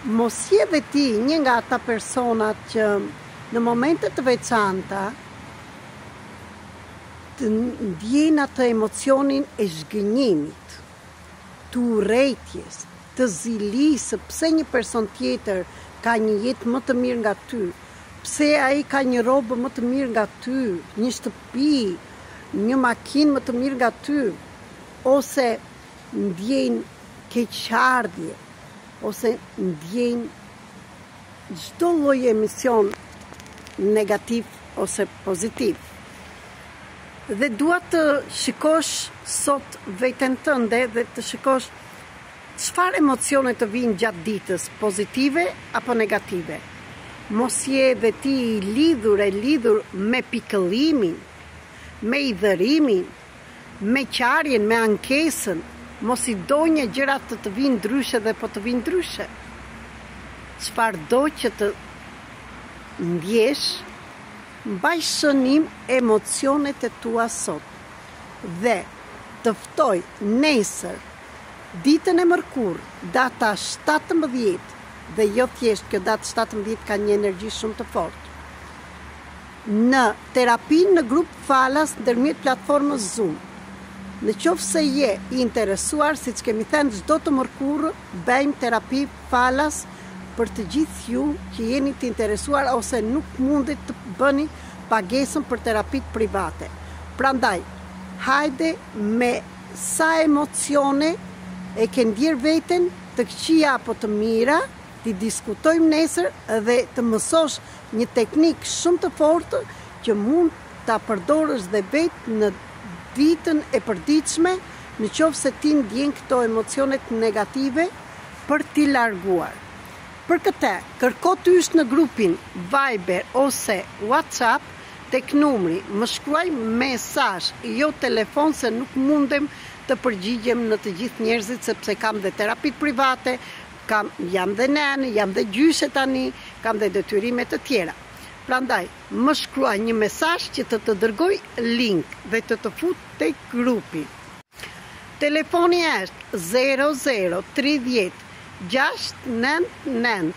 Mos je dhe ti një nga ata personat që në momentet të veçanta të ndjen atë emocionin e zhgënjimit, të urrejtjes, të zilisë, pse një person tjetër ka një jetë më të mirë nga ty, pse ai ka një robë më të mirë nga ty, një shtëpi, një makinë më të mirë nga ty, ose ndjen keqardhje, ose ndjen çdo lloj emision negativ ose pozitiv. Dhe dua të shikosh sot veten tënde dhe të shikosh çfarë emocione të vinë gjatë ditës, pozitive apo negative. Mos je dhe ti e lidhur me pikëllimin, me idhërimin, me qarjen, me ankesën, mos i do një gjërat të vinë ndryshe dhe po të vinë ndryshe. Çfarë do që të ndjesh, mbaj shënim emocionet e tua sot. Dhe të ftoj nesër, ditën e mërkurë, data 17, dhe jo thjesht kjo datë 17 ka një energji shumë të fortë, në terapinë në grup falas ndërmjet platformës Zoom. Në qoftë se je i interesuar, siç kemi thënë çdo të mërkurë, bëjmë terapi falas për të gjithë ju që jeni të interesuar ose nuk mundet të bëni pagesën për terapitë private. Prandaj, hajde me sa emocione e ke ndjer veten, të këqija apo të mira, ti diskutojmë nesër dhe të mësosh një teknik shumë të fortë që mund ta përdorësh dhe vetë në ditën e përditshme, në qoftë se ti ndjen këto emocionet negative për t'i larguar. Për këtë, kërko të ysh në grupin Viber ose WhatsApp tek numri, më shkruaj mesazh, jo telefon, se nuk mundem të përgjigjem në të gjithë njerëzit sepse kam dhe terapit private, jam dhe nenë, jam dhe gjyshe tani, kam dhe detyrime të tjera. Prandaj, më shkruaj një mesazh që të dërgoj link dhe të fut tek grupi. Telefoni është 0030 699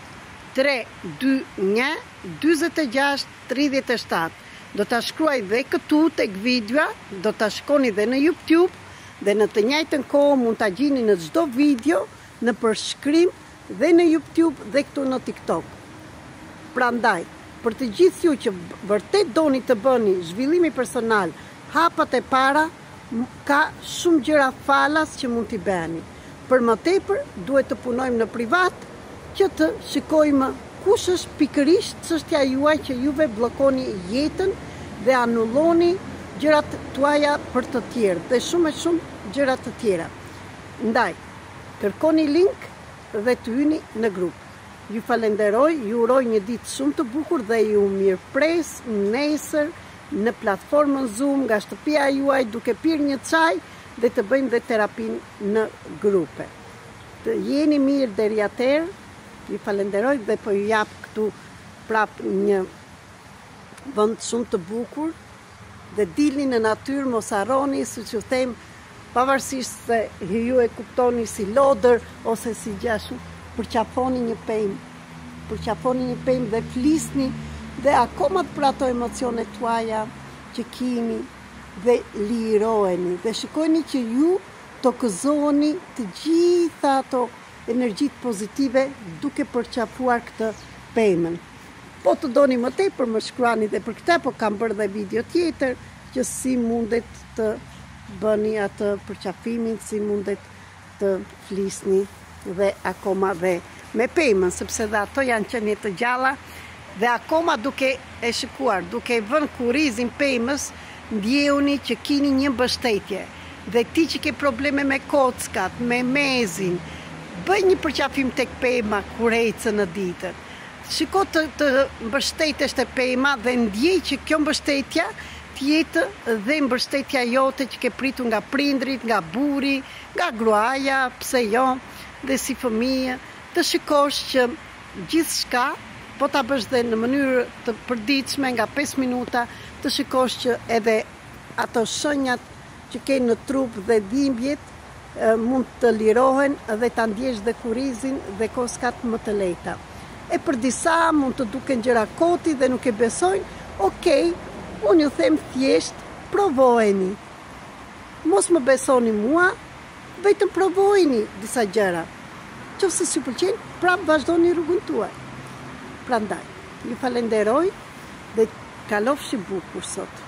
321 46 37. Do ta shkruaj dhe këtu tek videoa, do ta shkoni dhe në YouTube, dhe në të njëjtën kohë mund ta gjeni në çdo video në përshkrim dhe në YouTube dhe këtu në TikTok. Prandaj, për të gjithë ju që vërtet doni të bëni zhvillimi personal, hapat e para, ka shumë gjëra falas që mund t'i bëni. Për më tepër, duhet të punojmë në privat, që të shikojmë kush është pikërisht çështja juaj që juve bllokoni jetën dhe anulloni gjërat tuaja për të tjerë dhe shumë gjëra të tjera. Ndaj, kërkoni link dhe të hyni në grup. Ju falenderoj, ju uroj një ditë shumë të bukur dhe ju mirëpres nesër në platformën Zoom nga shtëpia juaj duke pirë një çaj dhe të bëjmë dhe terapinë në grupe. Të jeni mirë deri atëherë, ju falenderoj dhe po ju jap këtu prap një vend shumë të bukur dhe dilni në natyrë, mos harroni, siç ju them, pavarësisht se ju e kuptoni si lodër ose si gjashtë, përqafoni një pemë dhe flisni dhe akoma për ato emocionet tuaja që keni dhe liroheni dhe shikojni që ju tokëzoni të gjitha ato energjit pozitive duke përqafuar këtë pemën. Po të doni më tepër më shkruani dhe për këtë, po kam bërë dhe video tjetër që si mundet të bëni atë përqafimin, si mundet të flisni dhe akoma dhe me pemën, sepse dhe ato janë qenie të gjalla dhe akoma duke e shikuar, duke vënë kurrizin pemës, ndjehuni që keni një mbështetje. Dhe ti që ke probleme me kockat, me mezin, bëj një përqafim tek pema kur ecën në ditën. Shiko të mbështetesh te pema dhe ndjej që kjo mbështetja tjetë dhe mbështetja jote që ke pritur nga prindrit, nga buri, nga gruaja, pse jo, dhe si fëmijë, të shikosh që gjithçka, po ta bësh dhe në mënyrë të përditshme nga 5 minuta, të shikosh që edhe ato shenjat që ke në trup dhe dhimbjet mund të lirohen dhe ta ndjesh dhe kurizin dhe koskat më të lehta. E për disa mund të duken gjëra koti dhe nuk e besojnë, okej, unë ju them thjesht, provojeni. Mos më besoni mua, vetëm provojeni disa gjëra. Nëse ju pëlqen, prapë vazhdoni rrugën tuaj. Prandaj, ju falenderoj dhe kalofshi bukur sot.